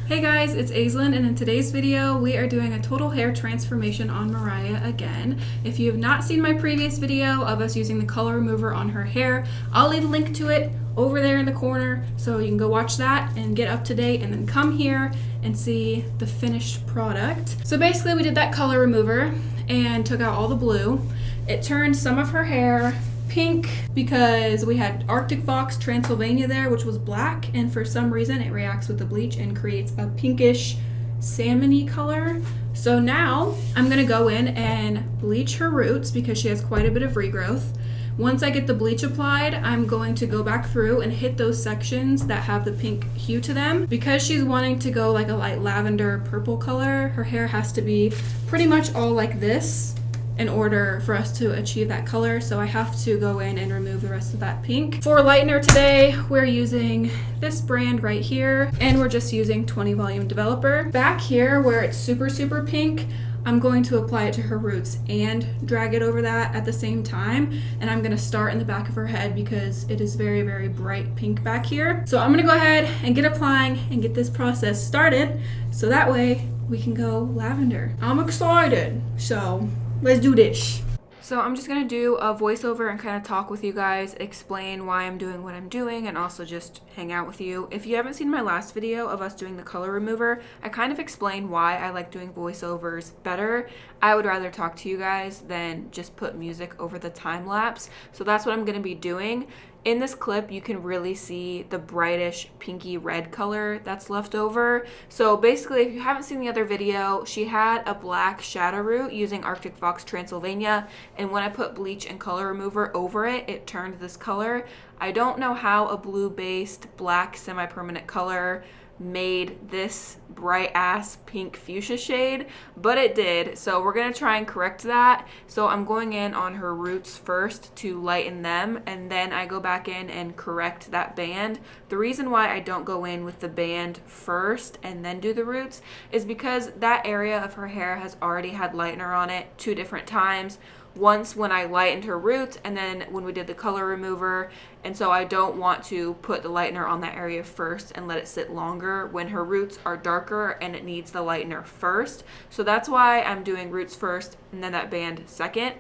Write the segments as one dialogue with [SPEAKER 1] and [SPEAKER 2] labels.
[SPEAKER 1] Hey guys, it's Aislinn, and in today's video we are doing a total hair transformation on Mariah again. If you have not seen my previous video of us using the color remover on her hair, I'll leave a link to it over there in the corner so you can go watch that and get up to date, and then come here and see the finished product. So basically we did that color remover and took out all the blue. It turned some of her hair pink because we had Arctic Fox Transylvania there, which was black, and for some reason it reacts with the bleach and creates a pinkish salmony color. So now I'm gonna go in and bleach her roots because she has quite a bit of regrowth. Once I get the bleach applied, I'm going to go back through and hit those sections that have the pink hue to them. Because she's wanting to go like a light lavender purple color, her hair has to be pretty much all like this in order for us to achieve that color. So I have to go in and remove the rest of that pink. For lightener today, we're using this brand right here, and we're just using 20 volume developer. Back here where it's super pink, I'm going to apply it to her roots and drag it over that at the same time. And I'm gonna start in the back of her head because it is very bright pink back here. So I'm gonna go ahead and get applying and get this process started so that way we can go lavender. I'm excited, so let's do this. So I'm just gonna do a voiceover and kind of talk with you guys, explain why I'm doing what I'm doing, and also just hang out with you. If you haven't seen my last video of us doing the color remover, I kind of explained why I like doing voiceovers better. I would rather talk to you guys than just put music over the time lapse. So that's what I'm gonna be doing. In this clip, you can really see the brightish pinky red color that's left over. So basically, if you haven't seen the other video, she had a black shadow root using Arctic Fox Transylvania, and when I put bleach and color remover over it, it turned this color. I don't know how a blue-based black semi-permanent color made this bright ass pink fuchsia shade, but it did. So we're gonna try and correct that. So I'm going in on her roots first to lighten them, and then I go back in and correct that band. The reason why I don't go in with the band first and then do the roots is because that area of her hair has already had lightener on it 2 different times. Once when I lightened her roots, and then when we did the color remover. And so I don't want to put the lightener on that area first and let it sit longer when her roots are darker and it needs the lightener first. So that's why I'm doing roots first and then that band second.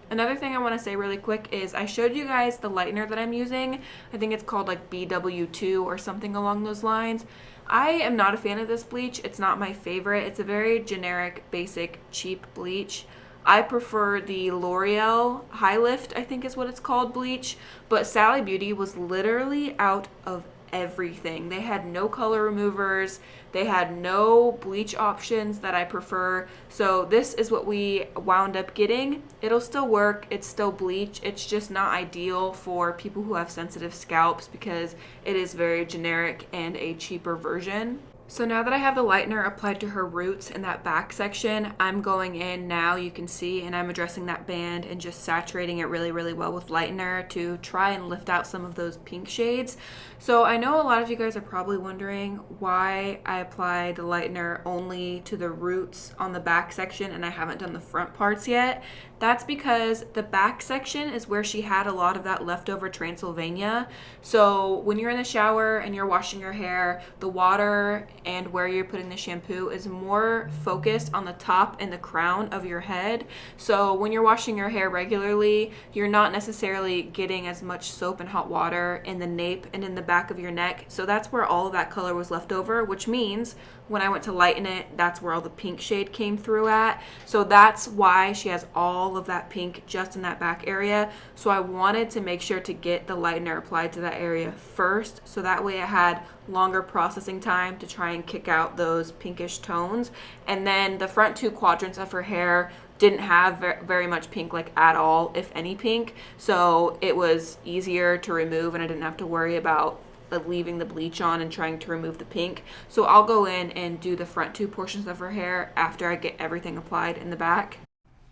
[SPEAKER 1] Another thing I want to say really quick is I showed you guys the lightener that I'm using. I think it's called like BW2 or something along those lines. I am not a fan of this bleach. It's not my favorite. It's a very generic, basic, cheap bleach. I prefer the L'Oreal High Lift, I think is what it's called, bleach. But Sally Beauty was literally out of everything. They had no color removers. They had no bleach options that I prefer. So this is what we wound up getting. It'll still work. It's still bleach. It's just not ideal for people who have sensitive scalps because it is very generic and a cheaper version. So now that I have the lightener applied to her roots in that back section, I'm going in now, you can see, and I'm addressing that band and just saturating it really well with lightener to try and lift out some of those pink shades. So I know a lot of you guys are probably wondering why I applied the lightener only to the roots on the back section and I haven't done the front parts yet. That's because the back section is where she had a lot of that leftover Transylvania. So when you're in the shower and you're washing your hair, the water and where you're putting the shampoo is more focused on the top and the crown of your head. So when you're washing your hair regularly, you're not necessarily getting as much soap and hot water in the nape and in the back of your neck. So that's where all of that color was left over, which means when I went to lighten it, that's where all the pink shade came through at. So that's why she has all of that pink just in that back area. So I wanted to make sure to get the lightener applied to that area first, so that way I had longer processing time to try and kick out those pinkish tones. And then the front 2 quadrants of her hair didn't have very much pink, like at all, if any pink. So it was easier to remove and I didn't have to worry about leaving the bleach on and trying to remove the pink. So I'll go in and do the front 2 portions of her hair after I get everything applied in the back.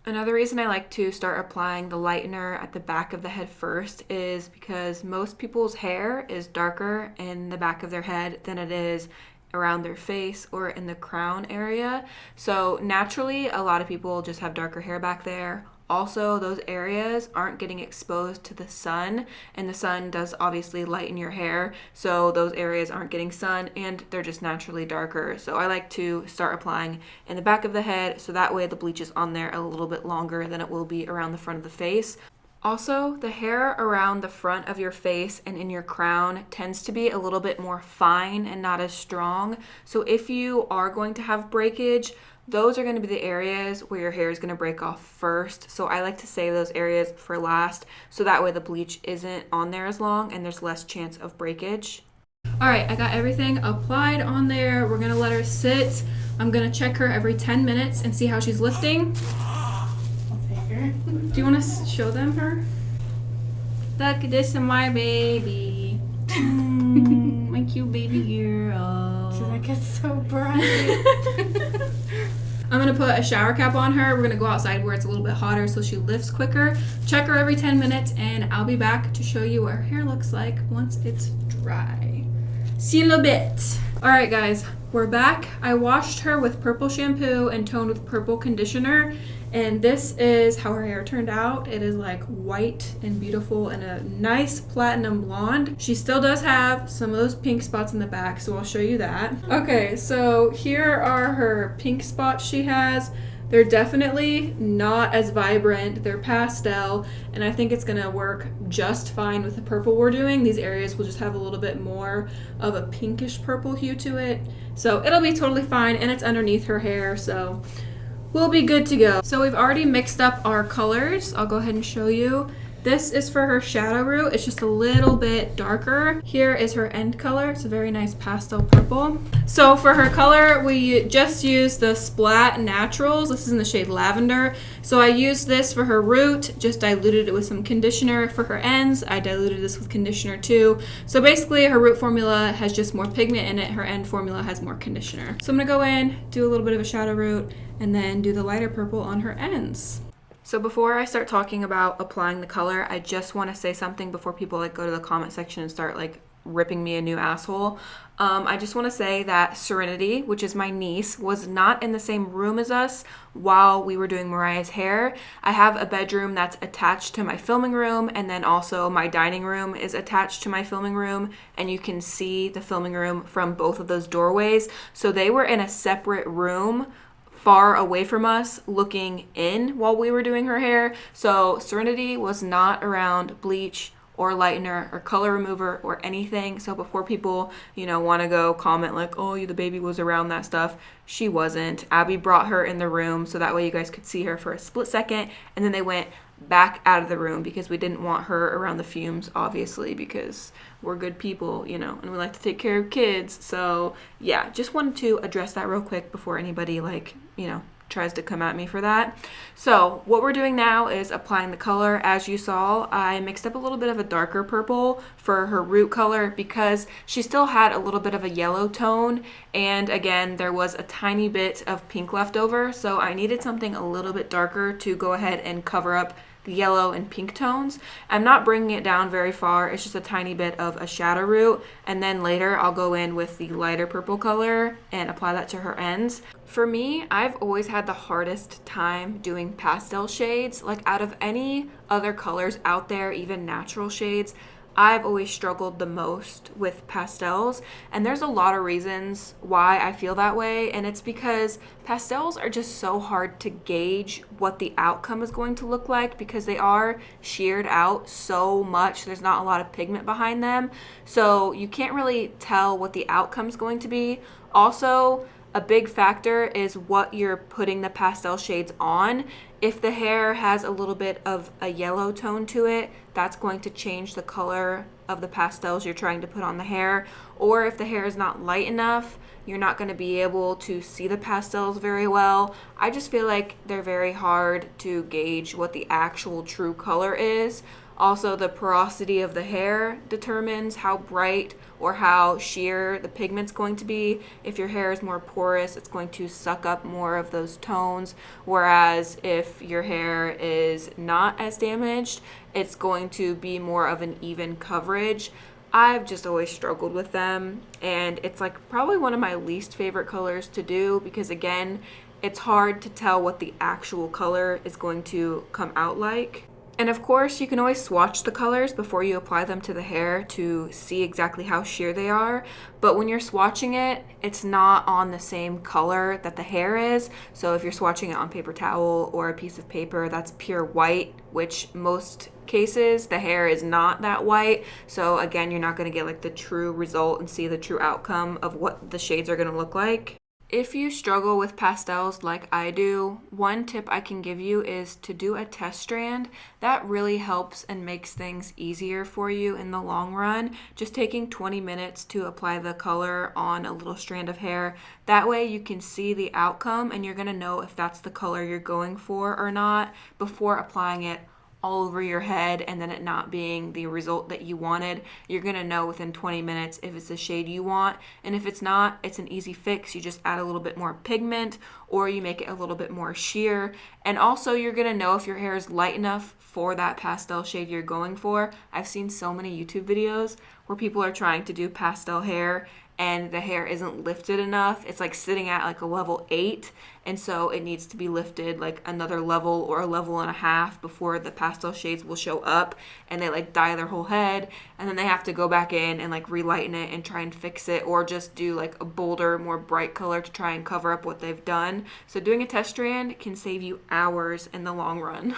[SPEAKER 1] Another reason I like to start applying the lightener at the back of the head first is because most people's hair is darker in the back of their head than it is around their face or in the crown area. So naturally, a lot of people just have darker hair back there. Also, those areas aren't getting exposed to the sun, and the sun does obviously lighten your hair, so those areas aren't getting sun and they're just naturally darker. So I like to start applying in the back of the head, so that way the bleach is on there a little bit longer than it will be around the front of the face. Also, the hair around the front of your face and in your crown tends to be a little bit more fine and not as strong. So if you are going to have breakage, those are going to be the areas where your hair is going to break off first. So I like to save those areas for last, so that way the bleach isn't on there as long and there's less chance of breakage. All right, I got everything applied on there. We're going to let her sit. I'm going to check her every 10 minutes and see how she's lifting. Do you want to show them her? Look, this is my baby. My cute baby girl.
[SPEAKER 2] She's like, it's so bright.
[SPEAKER 1] I'm going to put a shower cap on her. We're going to go outside where it's a little bit hotter so she lifts quicker. Check her every 10 minutes and I'll be back to show you what her hair looks like once it's dry. See you in a little bit. All right, guys, we're back. I washed her with purple shampoo and toned with purple conditioner. And this is how her hair turned out. It is like white and beautiful and a nice platinum blonde. She still does have some of those pink spots in the back, so I'll show you that. Okay, so here are her pink spots she has. They're definitely not as vibrant. They're pastel, and I think it's gonna work just fine with the purple we're doing. These areas will just have a little bit more of a pinkish purple hue to it. So it'll be totally fine, and it's underneath her hair, so we'll be good to go. So we've already mixed up our colors. I'll go ahead and show you. This is for her shadow root. It's just a little bit darker. Here is her end color. It's a very nice pastel purple. So for her color, we just used the Splat Naturals. This is in the shade Lavender. So I used this for her root, just diluted it with some conditioner. For her ends, I diluted this with conditioner too. So basically her root formula has just more pigment in it. Her end formula has more conditioner. So I'm gonna go in, do a little bit of a shadow root, and then do the lighter purple on her ends. So before I start talking about applying the color, I just want to say something before people like go to the comment section and start like ripping me a new asshole. I just want to say that Serenity, which is my niece, was not in the same room as us while we were doing Mariah's hair. I have a bedroom that's attached to my filming room, and then also my dining room is attached to my filming room, and you can see the filming room from both of those doorways. So they were in a separate room far away from us looking in while we were doing her hair. So Serenity was not around bleach or lightener or color remover or anything. So before people, want to go comment like, oh, the baby was around that stuff, she wasn't. Abby brought her in the room so that way you guys could see her for a split second, and then they went back out of the room because we didn't want her around the fumes, obviously, because we're good people, and we like to take care of kids. So yeah, just wanted to address that real quick before anybody tries to come at me for that. So what we're doing now is applying the color. As you saw, I mixed up a little bit of a darker purple for her root color because she still had a little bit of a yellow tone, and again there was a tiny bit of pink left over, so I needed something a little bit darker to go ahead and cover up the yellow and pink tones. I'm not bringing it down very far, it's just a tiny bit of a shadow root, and then later I'll go in with the lighter purple color and apply that to her ends. For me, I've always had the hardest time doing pastel shades. Like out of any other colors out there, even natural shades, I've always struggled the most with pastels, and there's a lot of reasons why I feel that way, and it's because pastels are just so hard to gauge what the outcome is going to look like because they are sheared out so much. There's not a lot of pigment behind them, so you can't really tell what the outcome is going to be. Also, a big factor is what you're putting the pastel shades on. If the hair has a little bit of a yellow tone to it, that's going to change the color of the pastels you're trying to put on the hair. Or if the hair is not light enough, you're not going to be able to see the pastels very well. I just feel like they're very hard to gauge what the actual true color is. Also, the porosity of the hair determines how bright or how sheer the pigment's going to be. If your hair is more porous, it's going to suck up more of those tones, whereas if your hair is not as damaged, it's going to be more of an even coverage. I've just always struggled with them, and it's like probably one of my least favorite colors to do because again, it's hard to tell what the actual color is going to come out like. And of course, you can always swatch the colors before you apply them to the hair to see exactly how sheer they are. But when you're swatching it, it's not on the same color that the hair is. So if you're swatching it on paper towel or a piece of paper that's pure white, which most cases the hair is not that white, so again, you're not going to get like the true result and see the true outcome of what the shades are going to look like. If you struggle with pastels like I do, one tip I can give you is to do a test strand. That really helps and makes things easier for you in the long run. Just taking 20 minutes to apply the color on a little strand of hair. That way you can see the outcome and you're going to know if that's the color you're going for or not before applying it all over your head and then it not being the result that you wanted. You're gonna know within 20 minutes if it's the shade you want, and if it's not, it's an easy fix. You just add a little bit more pigment or you make it a little bit more sheer. And also you're gonna know if your hair is light enough for that pastel shade you're going for. I've seen so many YouTube videos where people are trying to do pastel hair and the hair isn't lifted enough. It's like sitting at like a level 8, and so it needs to be lifted like another level or a level and a half before the pastel shades will show up, and they like dye their whole head, and then they have to go back in and like relighten it and try and fix it, or just do like a bolder, more bright color to try and cover up what they've done. So doing a test strand can save you hours in the long run.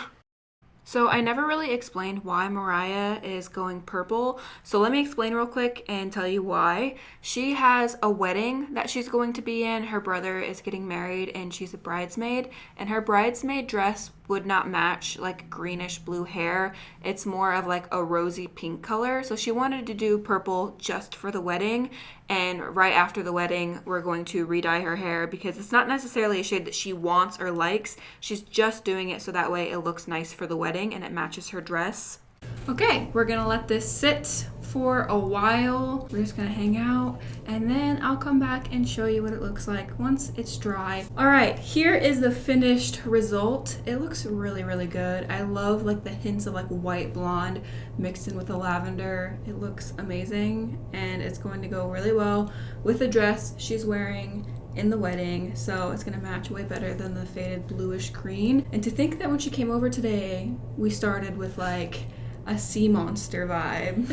[SPEAKER 1] So I never really explained why Mariah is going purple. So let me explain real quick and tell you why. She has a wedding that she's going to be in. Her brother is getting married and she's a bridesmaid. And her bridesmaid dress would not match like greenish blue hair. It's more of like a rosy pink color. So she wanted to do purple just for the wedding. And right after the wedding, we're going to re-dye her hair because it's not necessarily a shade that she wants or likes. She's just doing it so that way it looks nice for the wedding and it matches her dress. Okay, we're gonna let this sit for a while. We're just gonna hang out and then I'll come back and show you what it looks like once it's dry. All right, here is the finished result. It looks really, really good. I love like the hints of like white blonde mixed in with the lavender. It looks amazing and it's going to go really well with the dress she's wearing in the wedding, so it's gonna match way better than the faded bluish green. And to think that when she came over today, we started with like a sea monster vibe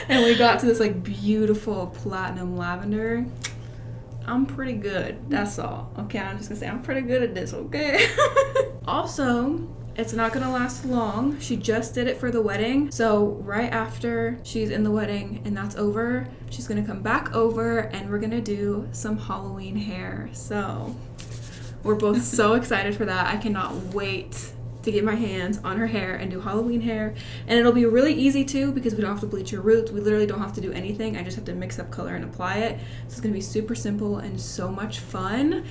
[SPEAKER 1] and we got to this like beautiful platinum lavender. I'm pretty good, that's all. Okay, I'm just gonna say I'm pretty good at this, okay? Also, it's not gonna last long. She just did it for the wedding. So right after she's in the wedding and that's over, she's gonna come back over and we're gonna do some Halloween hair. So we're both so excited for that. I cannot wait to get my hands on her hair and do Halloween hair. And it'll be really easy too because we don't have to bleach her roots. We literally don't have to do anything. I just have to mix up color and apply it. So it's gonna be super simple and so much fun.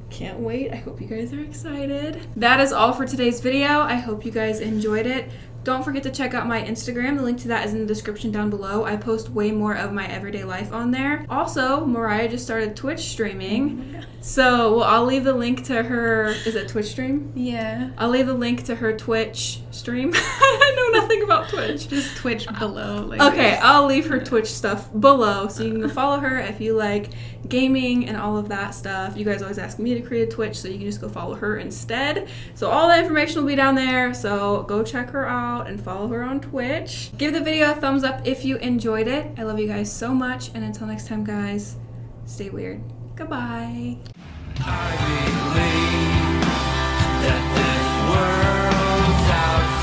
[SPEAKER 1] Can't wait. I hope you guys are excited. That is all for today's video. I hope you guys enjoyed it. Don't forget to check out my Instagram. The link to that is in the description down below. I post way more of my everyday life on there. Also, Mariah just started Twitch streaming. So, well, I'll leave the link to her, is it Twitch stream?
[SPEAKER 2] Yeah.
[SPEAKER 1] I'll leave the link to her Twitch stream. I know nothing about Twitch.
[SPEAKER 2] Just Twitch below. Like
[SPEAKER 1] Okay, I'll leave her Twitch stuff below so you can go follow her if you like gaming and all of that stuff. You guys always ask me to create a Twitch, so you can just go follow her instead. So all the information will be down there, so go check her out and follow her on Twitch. Give the video a thumbs up if you enjoyed it. I love you guys so much, and until next time, guys, stay weird. Goodbye.
[SPEAKER 3] I believe that this world's out